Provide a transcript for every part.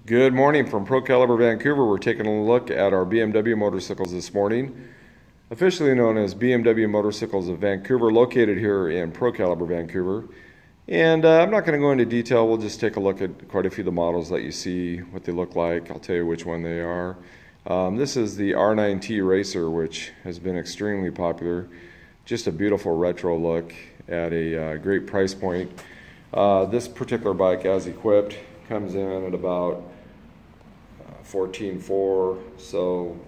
Good morning from Pro Caliber Vancouver. We're taking a look at our BMW motorcycles this morning, officially known as BMW Motorcycles of Vancouver, located here in Pro Caliber Vancouver. And I'm not going to go into detail. We'll just take a look at quite a few of the models that you see, what they look like. I'll tell you which one they are. This is the R9T Racer, which has been extremely popular. Just a beautiful retro look at a great price point. This particular bike, as equipped, comes in at about $14,400, so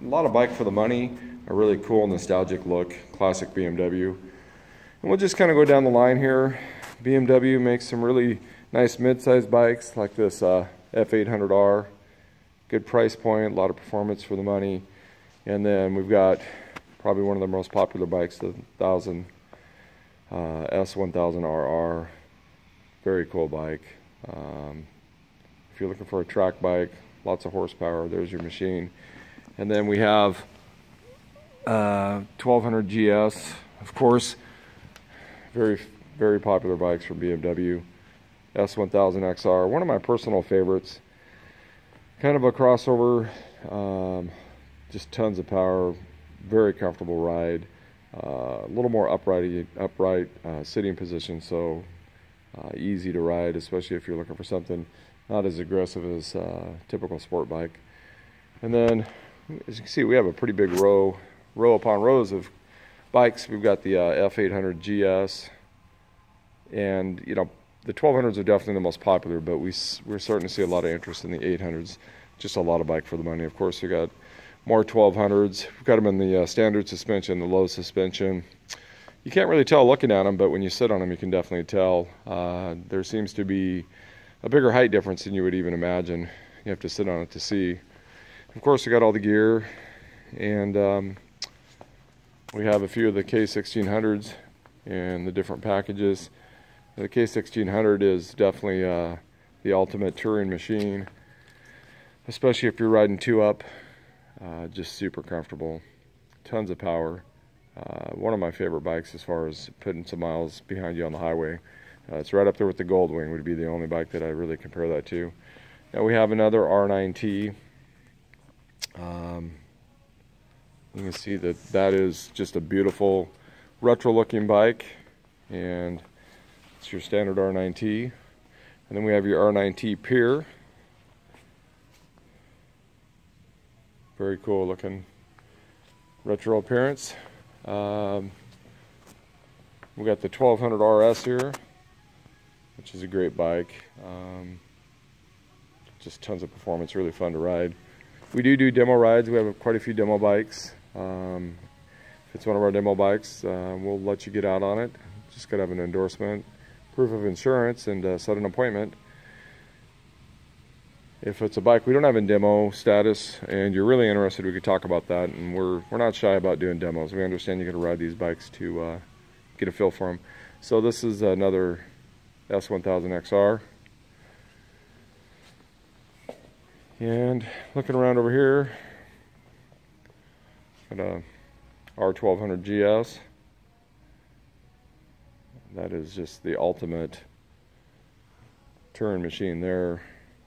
a lot of bike for the money. A really cool nostalgic look, classic BMW. And we'll just kind of go down the line here. BMW makes some really nice mid-size bikes like this F800R. Good price point, a lot of performance for the money. And then we've got probably one of the most popular bikes, the S1000RR. Very cool bike. If you're looking for a track bike, lots of horsepower, there's your machine. And then we have 1200 GS, of course, very popular bikes from BMW. S1000XR, one of my personal favorites. Kind of a crossover, just tons of power, very comfortable ride, a little more upright sitting position, so easy to ride, especially if you're looking for something not as aggressive as typical sport bike. And then, as you can see, we have a pretty big row upon rows of bikes. We've got the F800 GS, and you know, the 1200s are definitely the most popular, but we're starting to see a lot of interest in the 800s. Just a lot of bike for the money. Of course, we got more 1200s. We've got them in the standard suspension, the low suspension. You can't really tell looking at them, but when you sit on them, you can definitely tell. There seems to be a bigger height difference than you would even imagine. You have to sit on it to see. Of course, we got all the gear, and we have a few of the K1600s in the different packages. The K1600 is definitely the ultimate touring machine, especially if you're riding two up. Just super comfortable, tons of power. One of my favorite bikes as far as putting some miles behind you on the highway. It's right up there with the Goldwing, would be the only bike that I really compare that to. Now we have another R9T. You can see that is just a beautiful retro looking bike, and it's your standard R9T. And then we have your R9T Pier. Very cool looking retro appearance. We got the 1200 RS here, which is a great bike. Just tons of performance, really fun to ride. We do demo rides. We have quite a few demo bikes. If it's one of our demo bikes, we'll let you get out on it. Just got to have an endorsement, proof of insurance, and set an appointment. If it's a bike we don't have in demo status and you're really interested, we could talk about that. And we're not shy about doing demos. We understand you got to ride these bikes to get a feel for them. So this is another S1000XR. And looking around over here, got a R1200 GS. That is just the ultimate touring machine there,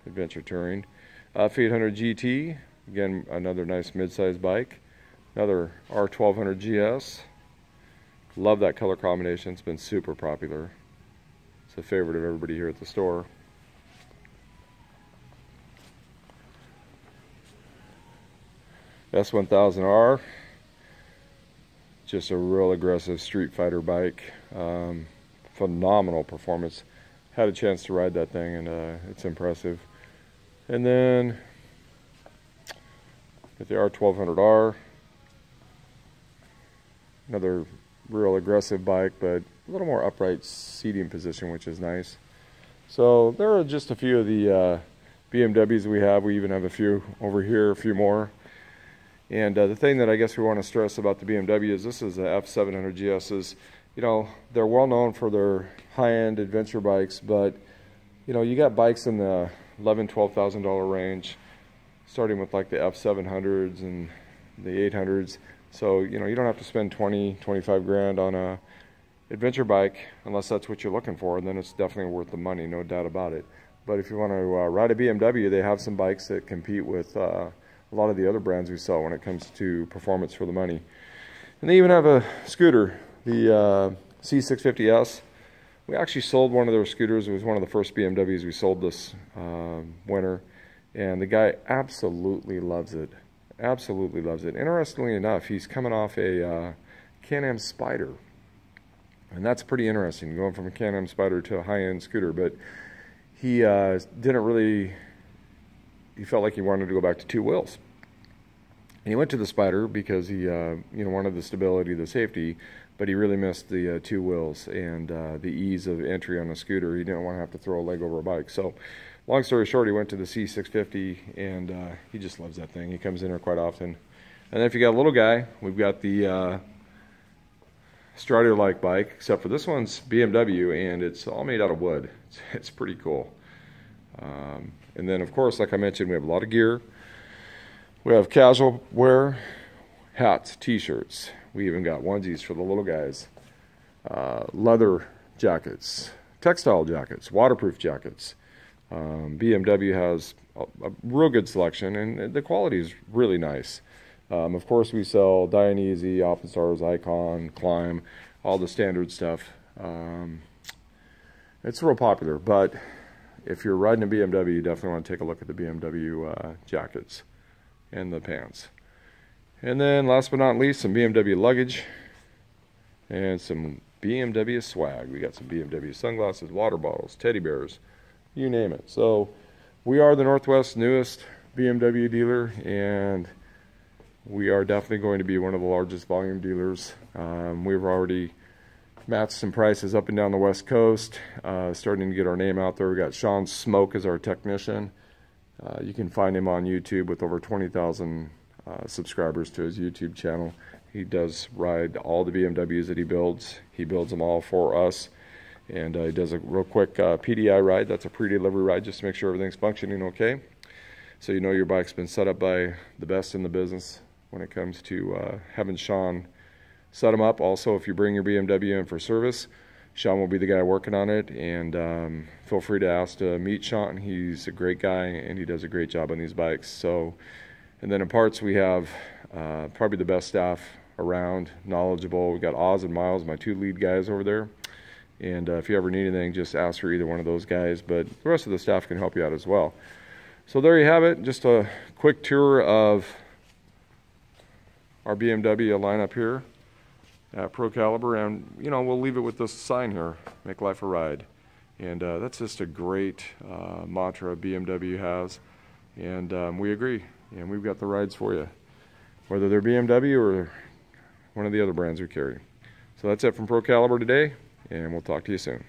adventure touring. F800 GT, again another nice mid-size bike. Another R1200 GS. Love that color combination, it's been super popular. It's a favorite of everybody here at the store. S1000R, just a real aggressive street fighter bike. Phenomenal performance. Had a chance to ride that thing, and it's impressive. And then with the R1200R, another real aggressive bike, but a little more upright seating position, which is nice. So there are just a few of the BMWs we have. We even have a few over here, a few more. And the thing that I guess we want to stress about the BMW is this is the F700 GSs. You know, they're well known for their high-end adventure bikes, but you know, you got bikes in the $11,000–$12,000 range, starting with like the F700s and the 800s. So you know, you don't have to spend 20–25 grand on a adventure bike unless that's what you're looking for, and then it's definitely worth the money, no doubt about it. but if you want to ride a BMW, they have some bikes that compete with a lot of the other brands we sell when it comes to performance for the money. And they even have a scooter, the C650S. We actually sold one of their scooters. It was one of the first BMWs we sold this winter, and the guy absolutely loves it. Absolutely loves it. Interestingly enough, he's coming off a Can-Am Spyder, and that's pretty interesting, going from a Can-Am Spyder to a high-end scooter. But he didn't really, he felt like he wanted to go back to two wheels. And he went to the Spyder because he wanted the stability, the safety, but he really missed the two wheels and the ease of entry on a scooter. He didn't want to have to throw a leg over a bike. So long story short, he went to the C650, and he just loves that thing. He comes in there quite often. And then if you got a little guy, we've got the Strider-like bike, except for this one's BMW, and it's all made out of wood. It's pretty cool. And then, of course, like I mentioned, we have a lot of gear. We have casual wear, hats, t-shirts. We even got onesies for the little guys. Leather jackets, textile jackets, waterproof jackets. BMW has a real good selection, and the quality is really nice. Of course, we sell Dionysi, Alpenstars, Icon, Climb, all the standard stuff. It's real popular, but if you're riding a BMW, you definitely want to take a look at the BMW jackets and the pants. And then last but not least, some BMW luggage and some BMW swag. We got some BMW sunglasses, water bottles, teddy bears, you name it. So we are the Northwest's newest BMW dealer, and we are definitely going to be one of the largest volume dealers. We've already matched some prices up and down the West Coast, starting to get our name out there. We got Sean Smoke as our technician. You can find him on YouTube with over 20,000 subscribers to his YouTube channel. He does ride all the BMWs that he builds. He builds them all for us, and he does a real quick PDI ride. That's a pre-delivery ride, just to make sure everything's functioning okay. So you know your bike's been set up by the best in the business when it comes to having Sean set them up. Also, if you bring your BMW in for service, Sean will be the guy working on it, and feel free to ask to meet Sean. He's a great guy, and he does a great job on these bikes. So, and then in parts, we have probably the best staff around, knowledgeable. We got Oz and Miles, my two lead guys over there. And if you ever need anything, just ask for either one of those guys. But the rest of the staff can help you out as well. So there you have it. Just a quick tour of our BMW lineup here at Pro Caliber, and we'll leave it with this sign here: make life a ride. And that's just a great mantra BMW has, and we agree, and we've got the rides for you, whether they're BMW or one of the other brands we carry. So that's it from Pro Caliber today, and we'll talk to you soon.